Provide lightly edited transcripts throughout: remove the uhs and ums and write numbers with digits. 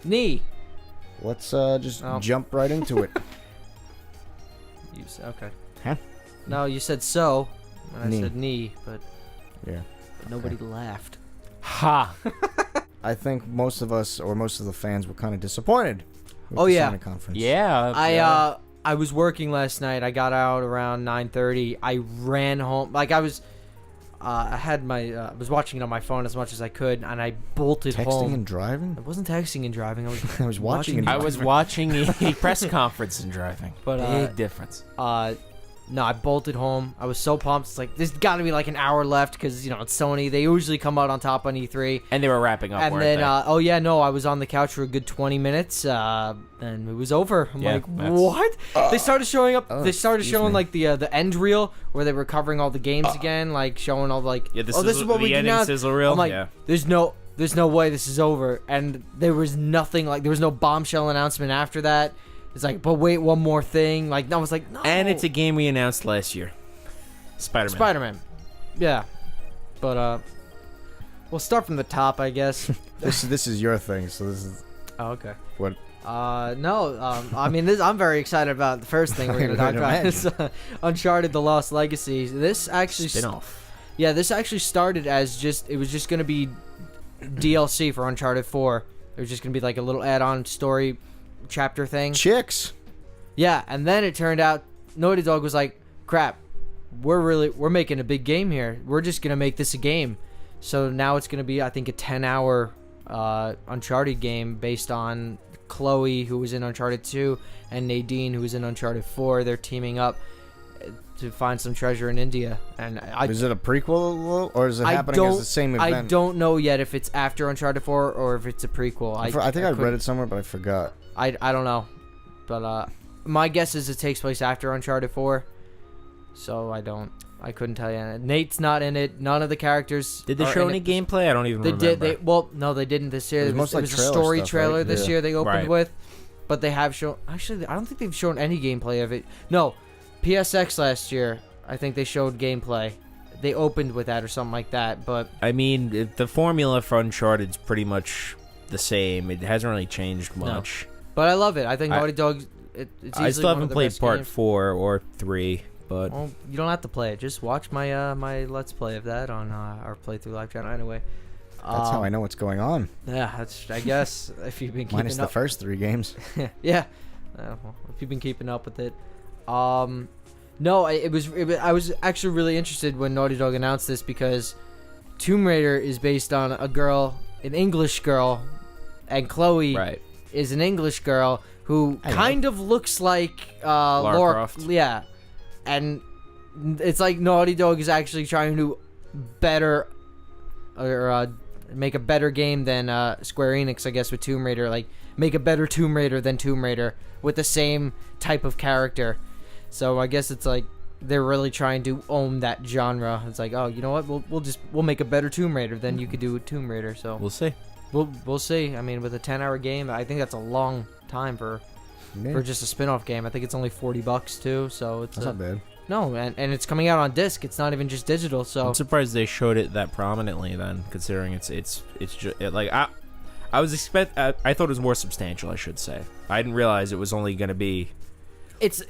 Knee. Let's just jump right into it. Okay. Huh? No, you said so, and Knee. I said knee, but Yeah. nobody laughed. Ha! I think most of us, or most of the fans, were kind of disappointed with Oh, the yeah. Sony conference. Yeah. I was working last night. I got out around 9:30. I ran home. Like, I was... I had my... I was watching it on my phone as much as I could, and I bolted home. Texting and driving? I wasn't texting and driving. I was watching and I was watching a press conference and driving. But, Big difference. No, I bolted home. I was so pumped. It's like, there's got to be like an hour left because, it's Sony. They usually come out on top on E3. And they were wrapping up, And weren't then, they? I was on the couch for a good 20 minutes, and it was over. I'm Yeah, like, that's- what? They started showing up. They started excuse showing me. like the end reel where they were covering all the games again, like showing all like, Yeah, this this is what we do ending now. sizzle reel. I'm like, yeah. there's no way this is over. And there was nothing, like there was no bombshell announcement after that. It's like, but wait, one more thing. Like, I was like, no. And it's a game we announced last year. Spider-Man. Spider-Man. Yeah. But we'll start from the top, I guess. This is your thing, so this is Oh, okay. what. No. I mean, I'm very excited about the first thing we're gonna talk about. Is, Uncharted: The Lost Legacy. This actually Spin-off. Yeah, this actually started as it was just gonna be DLC for Uncharted 4. It was just gonna be like a little add-on story chapter thing. Chicks. Yeah, and then it turned out Naughty Dog was like, crap, we're making a big game here. We're just gonna make this a game. So now it's gonna be, I think, a 10-hour Uncharted game based on Chloe, who was in Uncharted 2, and Nadine, who was in Uncharted 4. They're teaming up to find some treasure in India. And Is it a prequel, or is it happening as the same event? I don't know yet if it's after Uncharted 4 or if it's a prequel. I think I read it somewhere, but I forgot. I don't know, but my guess is it takes place after Uncharted 4. So I couldn't tell you. Nate's not in it. None of the characters. Did they are show in any it. gameplay? I don't even They remember. did. No, they didn't this year. It was It was, mostly it was a trailer story stuff, trailer right? this Yeah. year they opened Right. with, but they have shown. Actually, I don't think they've shown any gameplay of it. No, PSX last year. I think they showed gameplay. They opened with that or something like that. But I mean, the formula for Uncharted's pretty much the same. It hasn't really changed much. but I love it. I think Naughty Dog. It's I easily still one of haven't the played best part games. 4 or 3, but Well, you don't have to play it. Just watch my my Let's Play of that on our playthrough live channel. Anyway, That's how I know what's going on. Yeah, that's. I guess if you've been keeping Minus the up. first 3 games. Yeah, well, if you've been keeping up with it. No, I was actually really interested when Naughty Dog announced this because Tomb Raider is based on an English girl, and Chloe right. is an English girl who I know. kind of looks like Lara Laura Croft. Yeah, and it's like Naughty Dog is actually trying to better or make a better game than Square Enix, I guess, with Tomb Raider. Like, make a better Tomb Raider than Tomb Raider with the same type of character. So I guess it's like they're really trying to own that genre. It's like, oh, you know what? We'll make a better Tomb Raider than you could do with Tomb Raider. So We'll see. we'll see. I mean, with a 10-hour game, I think that's a long time for just a spin-off game. I think it's only $40 too. So it's That's not bad. no, and it's coming out on disc. It's not even just digital. So I'm surprised they showed it that prominently then, considering it's just like I was I thought it was more substantial, I should say. I didn't realize it was only going to be. It's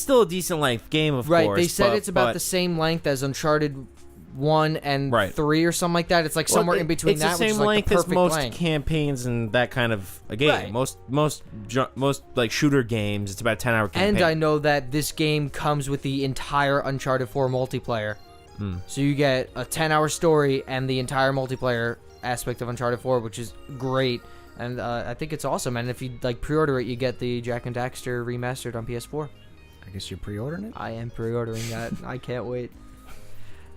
still a decent length game, of right. course. They said but, it's about the same length as Uncharted 1 and Right. 3 or something like that. It's like somewhere in between it's that, the same which is like length the as perfect most length. campaigns and that kind of a game. Right. Most like shooter games, it's about a 10-hour campaign. And I know that this game comes with the entire Uncharted 4 multiplayer. So you get a 10-hour story and the entire multiplayer aspect of Uncharted 4, which is great. And I think it's awesome. And if you like pre-order it, you get the Jak and Daxter remastered on PS4. I guess you're pre-ordering it? I am pre-ordering that. I can't wait.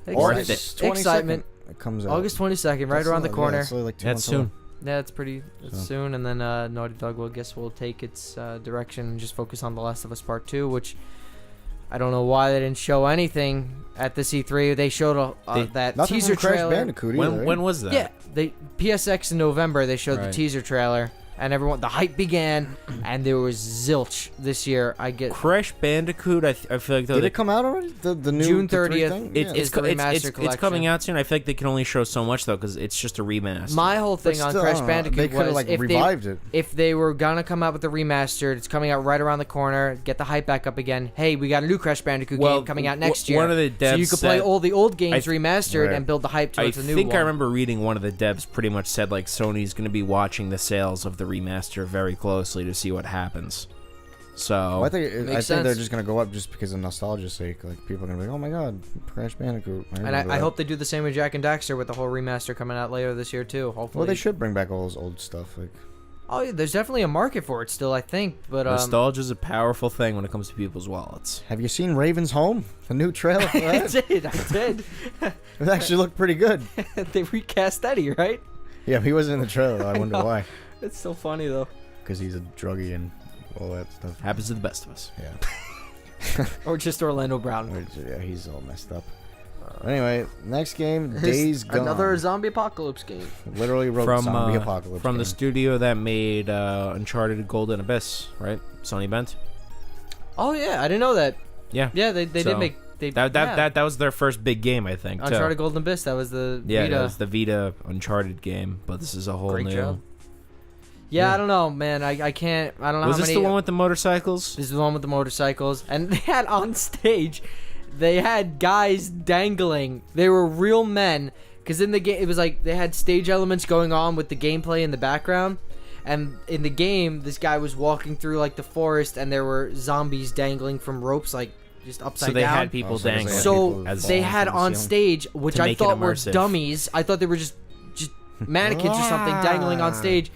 August 22nd, Excitement. it comes out. August 22nd, right That's around the only- corner. Yeah, it's only like 2 That's months away. soon. Yeah, it's pretty So- soon, and then Naughty Dog will take its direction and just focus on The Last of Us Part 2, which I don't know why they didn't show anything at the C3. They showed that Nothing teaser from Crash trailer. Bandicoot either, right? When was that? Yeah, they PSX in November. They showed the Right. teaser trailer, and everyone, the hype began, and there was zilch this year. Crash Bandicoot. I feel like did it come out already? The new June the 30th. thing? It's the remaster collection. It's coming out soon. I feel like they can only show so much though because it's just a remaster. My whole thing on Crash Bandicoot they could have was like revived it. if they were gonna come out with the remastered, it's coming out right around the corner. Get the hype back up again. Hey, we got a new Crash Bandicoot game coming out next year. One of the devs so you could play all the old games remastered Right. and build the hype towards the new one. I think I remember reading one of the devs pretty much said like Sony's going to be watching the sales of the remaster very closely to see what happens. So Well, I think Makes they're sense. just gonna go up just because of nostalgia's sake. Like people are gonna be like, oh my god, Crash Bandicoot. And I hope they do the same with Jack and Daxter with the whole remaster coming out later this year too. Hopefully. Well, they should bring back all those old stuff. Like, Oh yeah, there's definitely a market for it still, I think. But nostalgia is a powerful thing when it comes to people's wallets. have you seen Raven's Home? The new trailer for I that? did. I did. It actually looked pretty good. They recast Eddie, right? Yeah, he wasn't in the trailer. I wonder know. why. It's so funny though. Because he's a druggie and all that stuff. Happens to the best of us. Yeah. Or just Orlando Brown. Yeah, he's all messed up. Anyway, next game, Days Gone. Another zombie apocalypse game. Literally wrote From zombie apocalypse. from the game. studio that made Uncharted Golden Abyss, right? Sony Bent. Oh yeah, I didn't know that. Yeah. Yeah, they So, did make That was their first big game, I think. Too. Uncharted Golden Abyss. That was the Yeah, Vita. that was the Vita Uncharted game, but this is a whole Great new. job. Yeah, I don't know, man. I can't. I don't know Was how this many. the one with the motorcycles? This is the one with the motorcycles, and they had on stage, they had guys dangling. They were real men, because in the game it was like they had stage elements going on with the gameplay in the background, and in the game this guy was walking through like the forest, and there were zombies dangling from ropes like just upside So they down. had people so they had dangling. So people as- they falling had from the on ceiling. stage, which To I make it thought were immersive. dummies. I thought they were just mannequins or something dangling on stage.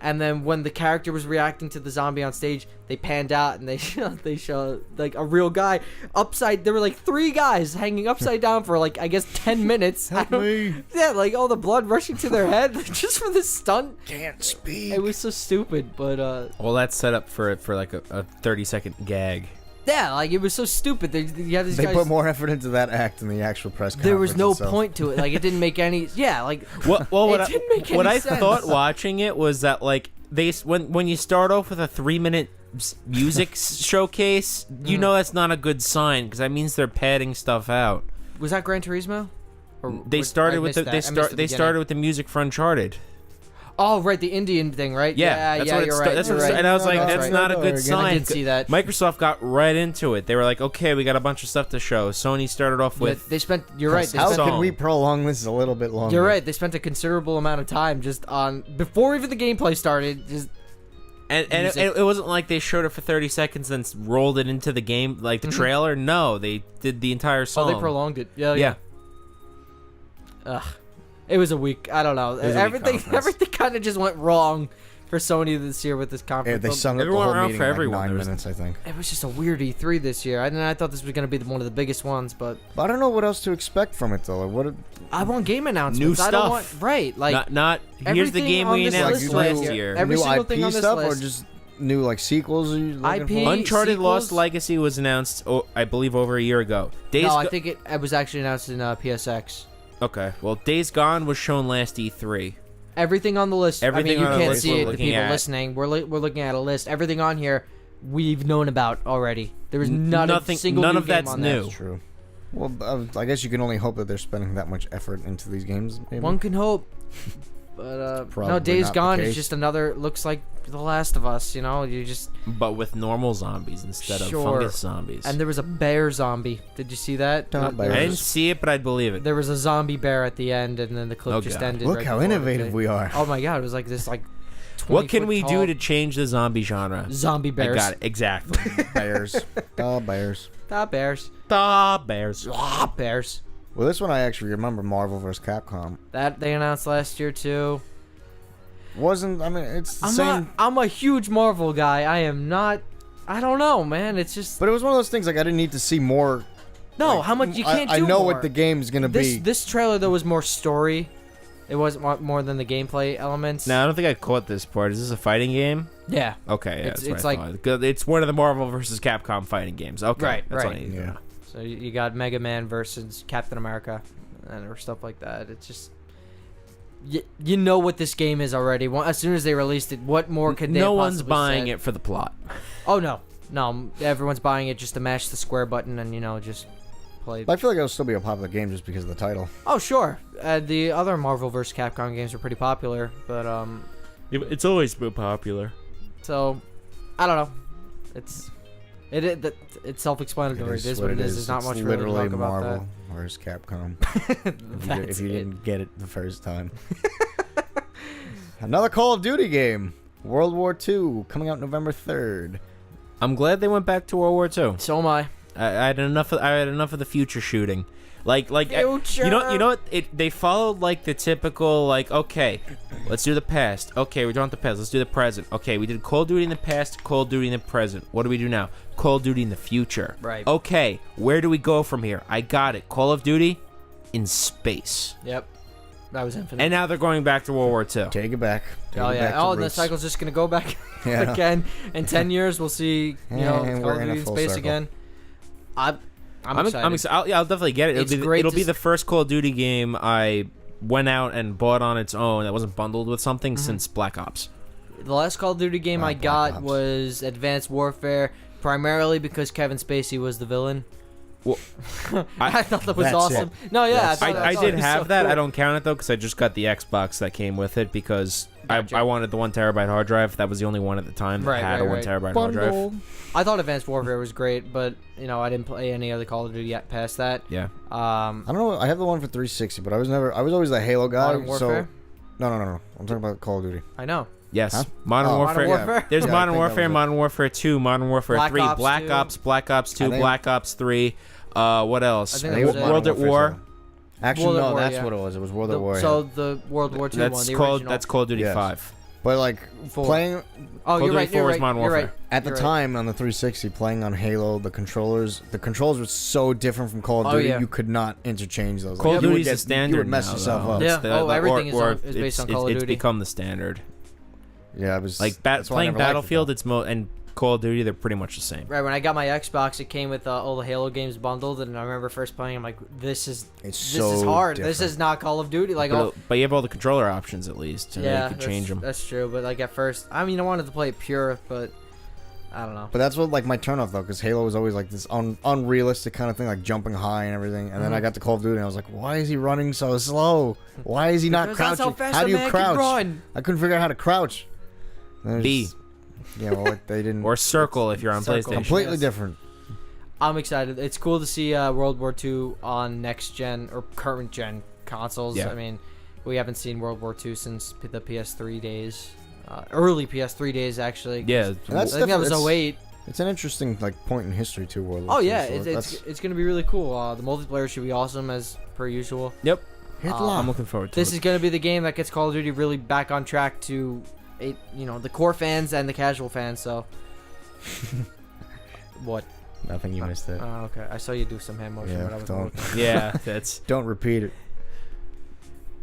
And then when the character was reacting to the zombie on stage, they panned out and they show like a real guy upside. There were like 3 guys hanging upside down for like I guess 10 minutes. Help me. Yeah, like all the blood rushing to their head just for this stunt. Can't speak. It was so stupid, but Well, that's set up for like a 30-second gag. yeah, like it was so stupid. You have these They guys. put more effort into that act than the actual press conference. There was no itself. point to it. Like it didn't make any. Yeah, like What It didn't make what any I sense. thought watching it was that like when you start off with a 3-minute music showcase, you know that's not a good sign because that means they're padding stuff out. was that Gran Turismo? Or They what- started I with missed the that. they I missed start the they beginning. started with the music for Uncharted. Oh, right, the Indian thing, right? Yeah, that's what you're it's right. that's you're what it's- right. and I was like, No, that's right. not a No, good again, I sign. did see that. Microsoft got right into it. They were like, okay, we got a bunch of stuff to show. Sony started off Yeah, with they spent. You're right. They How spent, can we prolong this a little bit longer? you're right. They spent a considerable amount of time just on before even the gameplay started. Just and music. it wasn't like they showed it for 30 seconds then rolled it into the game like the trailer. No, they did the entire song. oh, they prolonged it. Yeah. Yeah. Ugh. It was a week. I don't know. was a weak Everything. conference. Everything kind of just went wrong for Sony this year with this Yeah, conference. they But sung up the Everyone whole around meeting for in like everyone. 9 There was- minutes, I think. it was just a weird E3 this year. I thought this was going to be one of the biggest ones, but But I don't know what else to expect from it though. Like, what? I want game announcements. New I don't stuff. want right. Like not here's the everything game on we this announced list last was- year. Every new single IP thing on this stuff list. or just new like sequels? Are you looking IP? for? Uncharted Lost sequels? Legacy was announced, I believe, over a year ago. no, I think it was actually announced in PSX. Okay, well, Days Gone was shown last E3. Everything on the list. Everything I mean, on you the can't list see we're it. The looking people at. listening, we're looking at a list. Everything on here, we've known about already. There was not Nothing- a single none new of game that's on new. There. True. Well, I guess you can only hope that they're spending that much effort into these games. Maybe. One can hope, but no, Probably Days not the Gone is case. just another. Looks like The Last of Us. You know, you just But with normal zombies instead of Sure. fungus zombies. and there was a bear zombie. Did you see that? Not There bears. I was- didn't see it, but I'd believe it. There was a zombie bear at the end, and then the clip Oh, just God. ended. Look right how before the innovative thing. we are. Oh my god, it was like this like. What can 20-foot we tall do to change the zombie genre? zombie bears? I got it. Exactly. Bears. Bears. The bears. the bears. Ah, bears. Well, this one I actually remember. Marvel vs. Capcom That they announced last year too. wasn't. I mean, it's the I'm same. not. I'm a huge Marvel guy. I am not. I don't know, man. It's just But it was one of those things like I didn't need to see more. no. like, How much you can't I do know more. what the game's gonna this be. this trailer though was more story. It wasn't more than the gameplay elements. No, I don't think I caught this part. Is this a fighting game? Yeah. Okay, yeah, It's- that's it's what I like- thought. Good, it's one of the Marvel vs. Capcom fighting games. Okay, Right, that's all I right. need to Yeah. know. So you got Mega Man versus Captain America, and or stuff like that. It's just you know what this game is already. As soon as they released it, what more could they? No one's possibly buying say? it for the plot. Oh no, everyone's buying it just to mash the square button and just play. But I feel like it'll still be a popular game just because of the title. Oh sure, the other Marvel vs. Capcom games were pretty popular, but It's always been popular. So I don't know. It's self-explanatory. It is what it is. There's not much really to literally talk about Marvel versus Capcom. that. if you didn't get it the first time. Another Call of Duty game. World War II, coming out November 3rd. I'm glad they went back to World War II. So am I. I had enough of the future shooting. Future. You know what? They followed like the typical like, okay, let's do the past. Okay, we're done with the past. Let's do the present. Okay, we did Call of Duty in the past, Call of Duty in the present. What do we do now? Call of Duty in the future. Right. Okay, where do we go from here? I got it. Call of Duty in space. Yep. That was infinite. And now they're going back to World War II. Take it back. Take Oh it yeah. back to Oh, and the roots. cycle's just gonna go back Yeah. again. In 10 years, we'll see. And Call we're of in a Duty in full space circle. again. I'm excited. I'll definitely get it. It's It'll great be to the first Call of Duty game I went out and bought on its own that wasn't bundled with something since Black Ops. The last Call of Duty game I Black got Ops. was Advanced Warfare, primarily because Kevin Spacey was the villain. Well, I thought that was That's awesome. it. No, yeah, That's I, it. thought, I thought did it was have so that. cool. I don't count it though because I just got the Xbox that came with it because Gotcha. I wanted the 1 terabyte hard drive. That was the only one at the time that Right, had a 1 right. terabyte hard drive. Bundle. I thought Advanced Warfare was great, but I didn't play any other Call of Duty yet past that. Yeah. I don't know. I have the one for 360, but I was always the Halo guy. Modern Warfare. So no. I'm talking about Call of Duty. I know. Yes. Huh? Modern Oh, Warfare. Modern Warfare? There's Yeah, I Modern think that Warfare, was it. Modern Warfare 2, Modern Warfare Black 3, Ops Black 2. Ops, Black Ops 2, I think- Black Ops 3. What else? I think that was it. World at War. Actually, World at no, War, that's yeah. what it was. It was World at War. So Yeah. the World War II That's one, the called original. that's Call of Duty Yes. 5. But like Four. playing Oh, Call you're of right. Duty You're 4 is right. Modern You're Warfare. right. at the You're right. time on the 360, playing on Halo, the controls were so different from Call of Oh, Duty. yeah. You could not interchange those. Call Like, of you would Duty's the get- standard You would mess now, yourself though. up. Yeah. It's Oh, everything is or is based on Call of It's Duty. become the standard. Yeah, it was Like that's why I playing never liked it, Battlefield, though. and Call of Duty, they're pretty much the same. Right, when I got my Xbox, it came with all the Halo games bundled, and I remember first playing. I'm like, this is so hard. different. This is not Call of Duty. Like, But you have all the controller options at least, and yeah, you can change them. That's true. But like at first, I mean, I wanted to play it pure, but I don't know. But that's what like my turnoff though, because Halo was always like this unrealistic kind of thing, like jumping high and everything. And then I got to Call of Duty, and I was like, why is he running so slow? Why is he not Because crouching? that's how fast how a do you man can crouch? run. I couldn't figure out how to crouch. And it was B. just- Yeah, well, like, they didn't. Or circle if you're on Circle. PlayStation. completely Yes. different. I'm excited. It's cool to see World War II on next gen or current gen consoles. Yeah. I mean, we haven't seen World War II since the PS3 days, early PS3 days actually. Yeah, And that's I think that was different. 08. It's an interesting like point in history too. World War Oh II, yeah, so it's gonna be really cool. The multiplayer should be awesome as per usual. Yep. Hitler. I'm looking forward to This it. is gonna be the game that gets Call of Duty really back on track to, the core fans and the casual fans. So, what? Nothing. You missed it. Oh, okay. I saw you do some hand motion, Yeah, but I was don't. Yeah, that's Don't repeat it.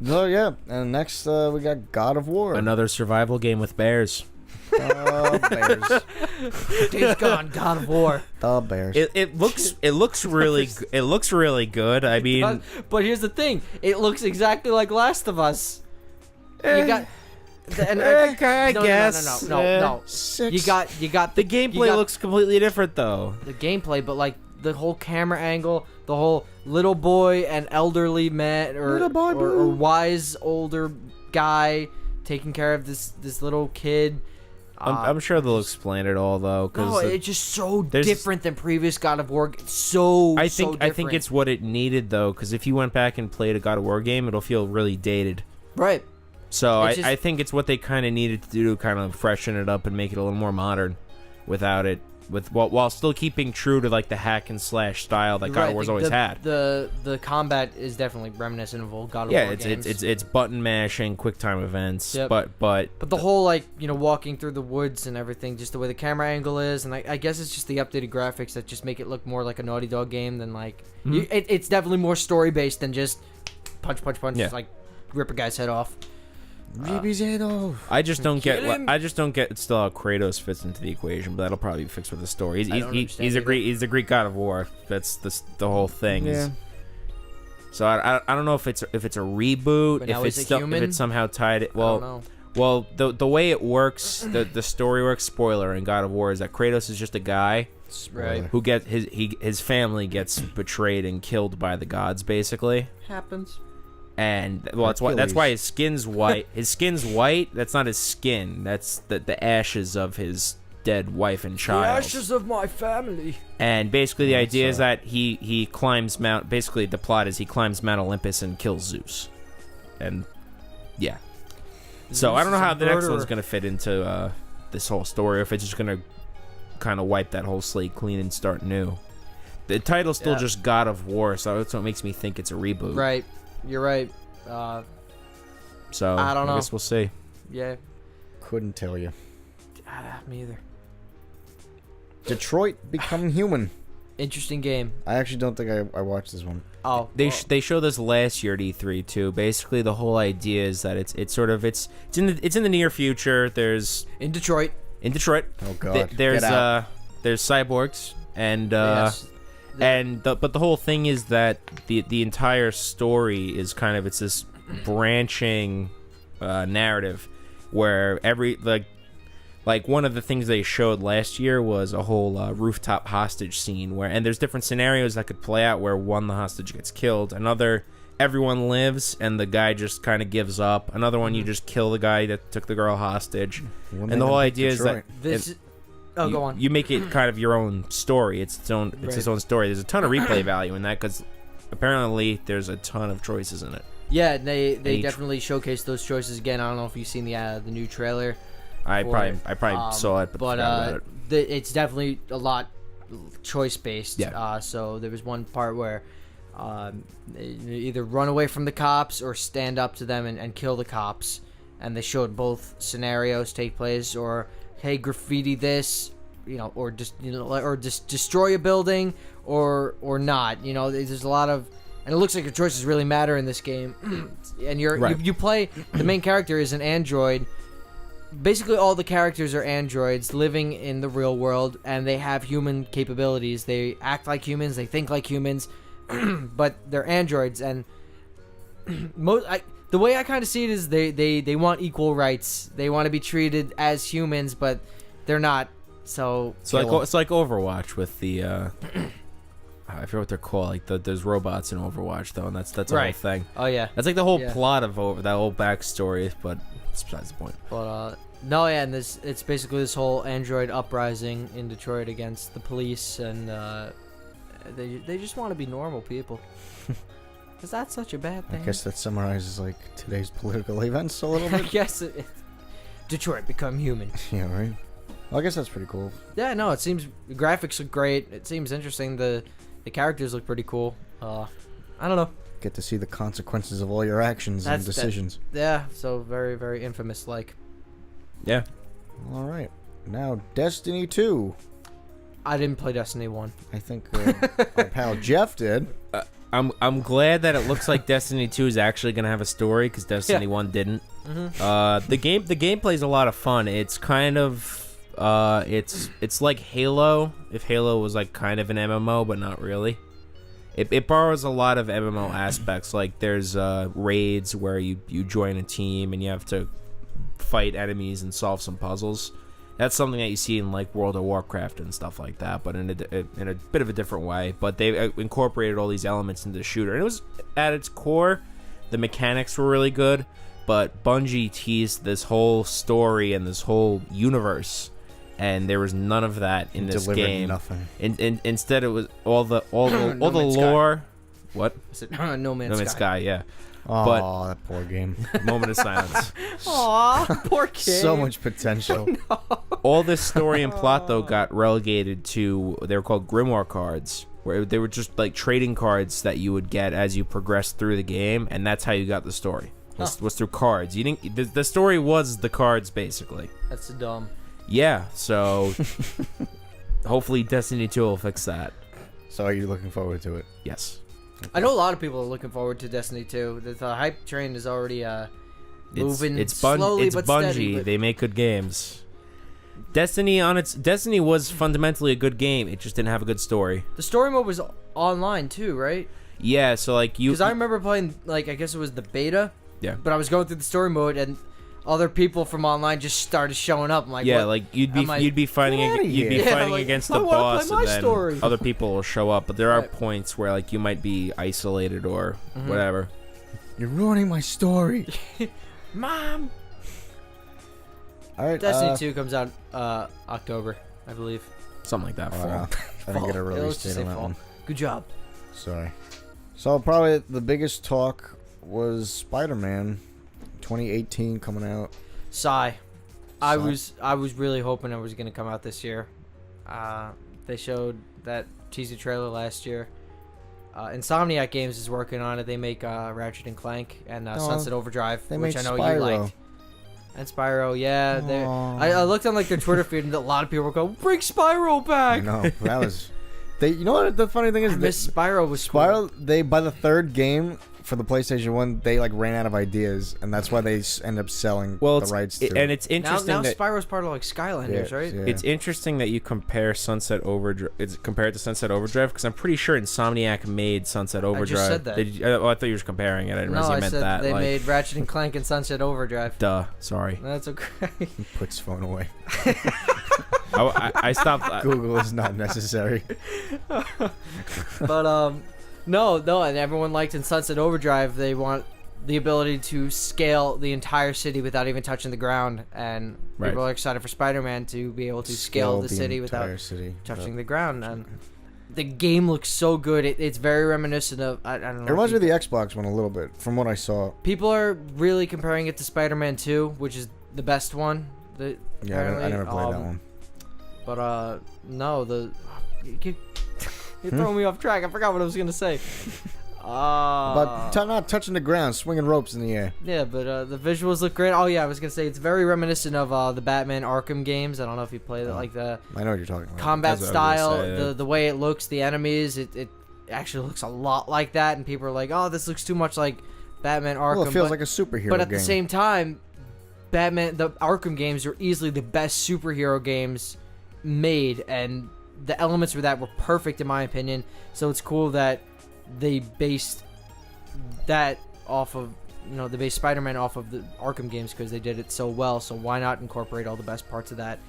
So yeah, and next we got God of War. another survival game with bears. Bears. Days Gone, God of War. The Bears. It looks really good. I mean, But here's the thing: it looks exactly like Last of Us. You got, and I no, guess. no. Six. You got The you gameplay got looks completely different though. the gameplay, but like the whole camera angle, the whole little boy and elderly man or Little boy or blue. wise older guy taking care of this little kid. I'm sure they'll explain it all though, No, because it's just so there's- different than previous God of War. So I so think different. it's what it needed though, because if you went back and played a God of War game, it'll feel really dated. right. So It's just- I think it's what they kind of needed to do to kind of freshen it up and make it a little more modern, without it while still keeping true to like the hack and slash style that God Right, of War's the- always had. The combat is definitely reminiscent of old God of Yeah, War it's games. it's button mashing, quick time events, Yep. but But the whole walking through the woods and everything, just the way the camera angle is, and I guess it's just the updated graphics that just make it look more like a Naughty Dog game than like it's definitely more story based than just punch, Yeah. like rip a guy's head off. I just don't Kill him. get still how Kratos fits into the equation, but that'll probably be fixed with the story. I don't understand He's a either. Greek God of War. That's the whole thing. Yeah. So I don't know if it's a reboot, But now if is it's it human? if it's somehow tied. I don't know. Well, the way it works, the story works. Spoiler in God of War is that Kratos is just a guy Right. who gets his family gets betrayed and killed by the gods, basically. Happens. And well, that's why his skin's white. His skin's white. That's not his skin. That's the ashes of his dead wife and child. The ashes of my family. And basically, the idea is that he climbs Mount. Basically, the plot is he climbs Mount Olympus and kills Zeus. And yeah. So I don't know how the next one's gonna fit into this whole story, or if it's just gonna kind of wipe that whole slate clean and start new. The title's still just God of War, so that's what makes me think it's a reboot. Right. You're right. So I don't know. I guess we'll see. Yeah. Couldn't tell you. Me either. Detroit Become Human. Interesting game. I actually don't think I watched this one. Oh, They showed this last year at E3 too. Basically, the whole idea is that it's in the near future. There's in Detroit. Oh God. there's Get out. there's cyborgs and Yes. but the whole thing is that the entire story is kind of it's this branching narrative where like one of the things they showed last year was a whole rooftop hostage scene and there's different scenarios that could play out where one, the hostage gets killed, another, everyone lives and the guy just kind of gives up, another one you just kill the guy that took the girl hostage. Women And the whole in idea is that This. Oh, go on. you make it kind of your own story. It's its own story. There's a ton of replay value in that because apparently there's a ton of choices in it. Yeah, they definitely showcased those choices again. I don't know if you've seen the new trailer. I probably saw it, but forgot about it. It's definitely a lot choice based. Yeah. So there was one part where they either run away from the cops or stand up to them and kill the cops, and they showed both scenarios take place. Or hey, graffiti this, or just destroy a building, or not. There's a lot of. And it looks like your choices really matter in this game. And you play, the main character is an android. Basically, all the characters are androids living in the real world, and they have human capabilities. They act like humans, they think like humans, but they're androids. And the way I kind of see it is they want equal rights. They want to be treated as humans, but they're not. So it's like Overwatch with the I forget what they're called. Like there's robots in Overwatch though, and that's the whole thing. Oh yeah, that's like the whole plot of that whole backstory, but it's besides the point. But and it's basically this whole android uprising in Detroit against the police, and they just want to be normal people. Is that such a bad thing? I guess that summarizes like today's political events a little bit. I guess Detroit Become Human. Yeah, right. Well, I guess that's pretty cool. Yeah, no, it seems the graphics look great. It seems interesting. The characters look pretty cool. I don't know. Get to see the consequences of all your actions and decisions. So very, very Infamous-like. Yeah. All right. Now, Destiny 2. I didn't play Destiny 1. I think our pal Jeff did. I'm glad that it looks like Destiny 2 is actually going to have a story because Destiny 1 didn't. Mm-hmm. The gameplay is a lot of fun. It's kind of it's like Halo, if Halo was like kind of an MMO but not really. It borrows a lot of MMO aspects. Like there's raids where you join a team and you have to fight enemies and solve some puzzles. That's something that you see in like World of Warcraft and stuff like that, but in a bit of a different way. But they incorporated all these elements into the shooter, and it was at its core, the mechanics were really good. But Bungie teased this whole story and this whole universe, and there was none of that in this game. Nothing. Instead, it was all the lore. What? Is it No Man's Sky? Yeah. Oh, that poor game. Moment of silence. Aw, poor kid. So much potential. No. All this story and plot, though, got relegated to, they were called Grimoire cards, where they were just like trading cards that you would get as you progressed through the game, and that's how you got the story. Was through cards. You didn't. The story was the cards, basically. That's dumb. Yeah, so hopefully Destiny 2 will fix that. So are you looking forward to it? Yes. I know a lot of people are looking forward to Destiny 2. The hype train is already moving slowly but Bungie. steady. But they make good games. Destiny was fundamentally a good game. It just didn't have a good story. the story mode was online too, right? Yeah, so like you. Because I remember playing, like, I guess it was the beta. Yeah. But I was going through the story mode, and other people from online just started showing up. I'm like, yeah, what? like you'd be I'm like, fighting "Get outta you'd be here." Yeah, fighting like, against I the wanna boss, play my and then story. other people will show up. But there are Right. points where like you might be isolated or whatever. You're ruining my story. Mom. All right. Destiny 2 comes out October, I believe. Something like that. Oh, Fall. wow. I didn't get a Fall. release Let's just date say on that fall. one. Good job. Sorry. So probably the biggest talk was Spider-Man 2018 coming out. Sigh. I Sigh. was really hoping it was gonna come out this year. They showed that teaser trailer last year. Insomniac Games is working on it. They make Ratchet and Clank and Sunset Overdrive, They which made I know Spyro. you liked. And Spyro, yeah. Aw. I looked on like their Twitter feed, and a lot of people were going, "Bring Spyro I back!" know that was. You know what the funny thing is? I miss Spyro was Spyro. They by the third game for the PlayStation 1, they like ran out of ideas, and that's why they end up selling Well, the rights it's to. and it's Cool. interesting Now that Spyro's part of like Skylanders, right? Yeah. it's interesting that you compare Sunset Overdrive. It's compared to Sunset Overdrive because I'm pretty sure Insomniac made Sunset Overdrive. said that. Did you, oh, I thought you were just comparing it. I didn't No, realize I you meant said that. they like, made Ratchet and Clank and Sunset Overdrive. duh. Sorry. That's okay. He puts phone away. I stopped. Google is not necessary. But no, and everyone liked in Sunset Overdrive. They want the ability to scale the entire city without even touching the ground, and Right. people are excited for Spider-Man to be able to scale the city without entire city. touching the ground. And the game looks so good. It's very reminiscent of I don't know. It reminds me of the Xbox one a little bit, from what I saw. People are really comparing it to Spider-Man 2, which is the best one. Yeah, I apparently, never played that one. But no, you're throwing me off track. I forgot what I was gonna say. But not touching the ground, swinging ropes in the air. Yeah, but the visuals look great. Oh yeah, I was gonna say it's very reminiscent of the Batman Arkham games. I don't know if you played it, like the I know what you're talking about. combat That's what I was style, gonna say, the way it looks, the enemies. It actually looks a lot like that, and people are like, "Oh, this looks too much like Batman Arkham." Well, it feels but, like a superhero but at game. the same time, the Arkham games are easily the best superhero games made, and the elements for that were perfect in my opinion. So it's cool that they based that off of, they based Spider-Man off of the Arkham games because they did it so well. So why not incorporate all the best parts of that?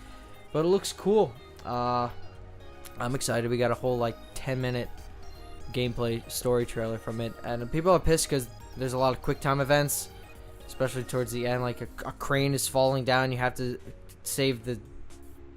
But it looks cool. I'm excited. We got a whole like 10-minute gameplay story trailer from it, and people are pissed because there's a lot of quick time events, especially towards the end. Like a crane is falling down, you have to save the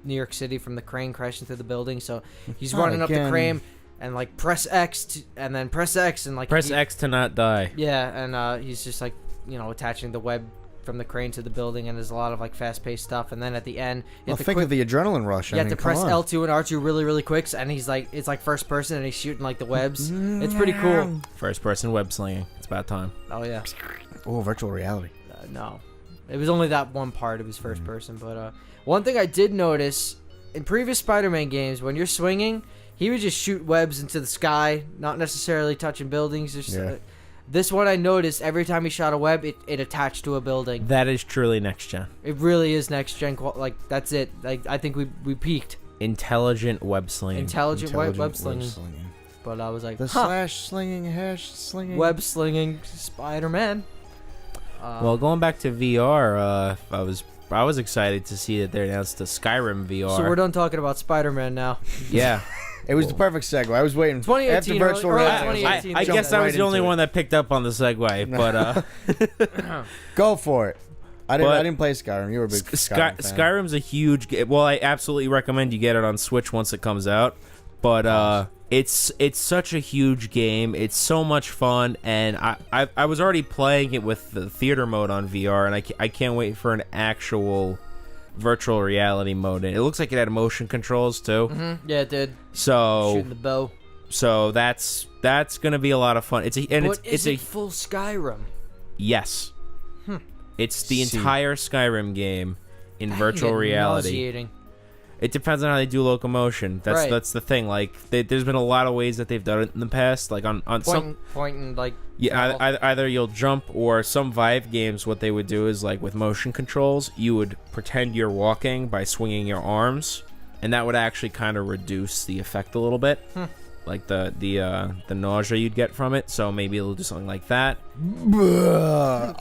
New York City from the crane crashing through the building. So he's Not running up the again. crane and like press X and then press X and like Press X to not die. Yeah, and he's just like attaching the web from the crane to the building, and there's a lot of like fast-paced stuff. And then at the end, Well, think of the adrenaline rush. you have to come press on. L2 and R2 really, really quick, and he's like, it's like first person, and he's shooting like the webs. It's pretty cool. First person web slinging. It's about time. Oh yeah. Oh, virtual reality. No, it was only that one part. It was first person, but one thing I did notice in previous Spider-Man games, when you're swinging, he would just shoot webs into the sky, not necessarily touching buildings. Just, Yeah. This one I noticed every time he shot a web, it attached to a building. That is truly next gen. It really is next gen. Like that's it. Like I think we peaked. Intelligent web slinging. Intelligent web slinging. But I was like, The slash slinging, hash slinging. web slinging Spider-Man. Well, going back to VR, I was excited to see that they announced the Skyrim VR. So we're done talking about Spider-Man now. Yeah. It was the perfect segue. I was waiting. 2018, After virtual early reality, I was like, 2018. I jump guess I was right the only into one that picked up on the segue, but Go for it. I didn't play Skyrim. You were a big Skyrim fan. Skyrim's a huge game. Well, I absolutely recommend you get it on Switch once it comes out. But it's such a huge game. It's so much fun, and I was already playing it with the theater mode on VR, and I can't wait for an actual virtual reality mode. And it looks like it had motion controls too. Mm-hmm. Yeah, it did. So Shooting the bow. So that's gonna be a lot of fun. It's a full Skyrim. yes. It's the See. entire Skyrim game in That virtual can get reality. nauseating. It depends on how they do locomotion. That's Right. the thing. Like there's been a lot of ways that they've done it in the past. Like on some Pointing like. yeah, travel. either you'll jump or some Vive games. What they would do is like with motion controls, you would pretend you're walking by swinging your arms, and that would actually kind of reduce the effect a little bit. like the nausea you'd get from it. So maybe it'll do something like that. Oh.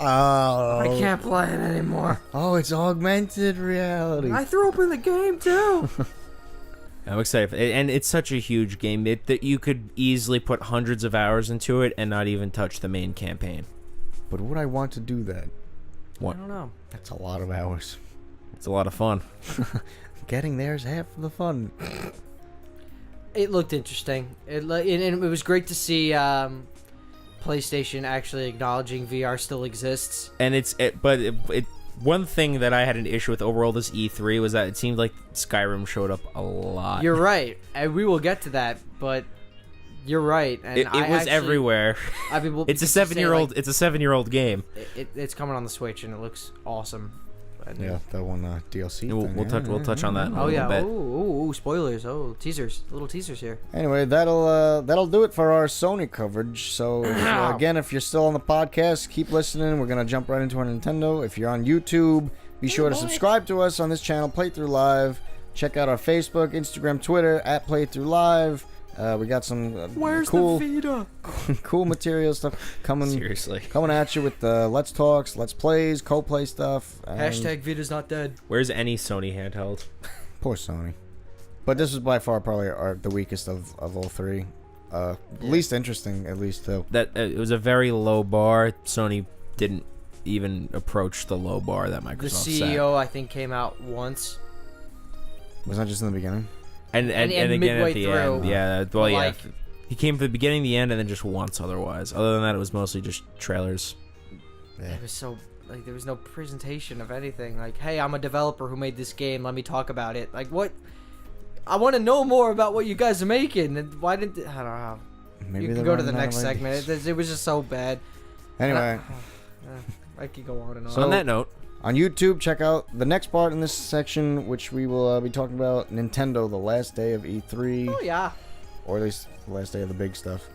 I can't play it anymore. Oh, it's augmented reality. I threw up in the game too. I'm excited, and it's such a huge game that you could easily put hundreds of hours into it and not even touch the main campaign. But would I want to do that? What? I don't know. That's a lot of hours. It's a lot of fun. Getting there is half of the fun. It looked interesting. And it was great to see PlayStation actually acknowledging VR still exists. And one thing that I had an issue with overall this E3 was that it seemed like Skyrim showed up a lot. You're right, and we will get to that, but you're right. And it was everywhere. It's a 7-year-old. It's a 7-year-old game. It's coming on the Switch, and it looks awesome. Yeah, that one DLC. We'll touch on that. In a Oh little yeah. bit. Ooh, spoilers. Oh, teasers. Little teasers here. Anyway, that'll do it for our Sony coverage. So again, if you're still on the podcast, keep listening. We're gonna jump right into our Nintendo. If you're on YouTube, be sure to subscribe to us on this channel, Playthrough Live. Check out our Facebook, Instagram, Twitter at Playthrough Live. We got some cool material stuff coming. Seriously, coming at you with Let's Talks, Let's Plays, co-play stuff. Hashtag Vita's not dead. Where's any Sony handheld? Poor Sony. But this is by far probably the weakest of all three. Least interesting, at least, though. That it was a very low bar. Sony didn't even approach the low bar that Microsoft The CEO, I think, came out once. Was that just in the beginning? And again midway at the through, end. Yeah, well, yeah. like, He came for the beginning, the end, and then just once otherwise. Other than that, it was mostly just trailers. Yeah. It was so... Like, there was no presentation of anything. Like, hey, I'm a developer who made this game. Let me talk about it. Like, what? I want to know more about what you guys are making. And why didn't... I don't know. Maybe You can go to the next segment. It was just so bad. Anyway. I could go on and on. So on that note... On YouTube, check out the next part in this section, which we will be talking about Nintendo, the last day of E3. Oh, yeah. Or at least the last day of the big stuff.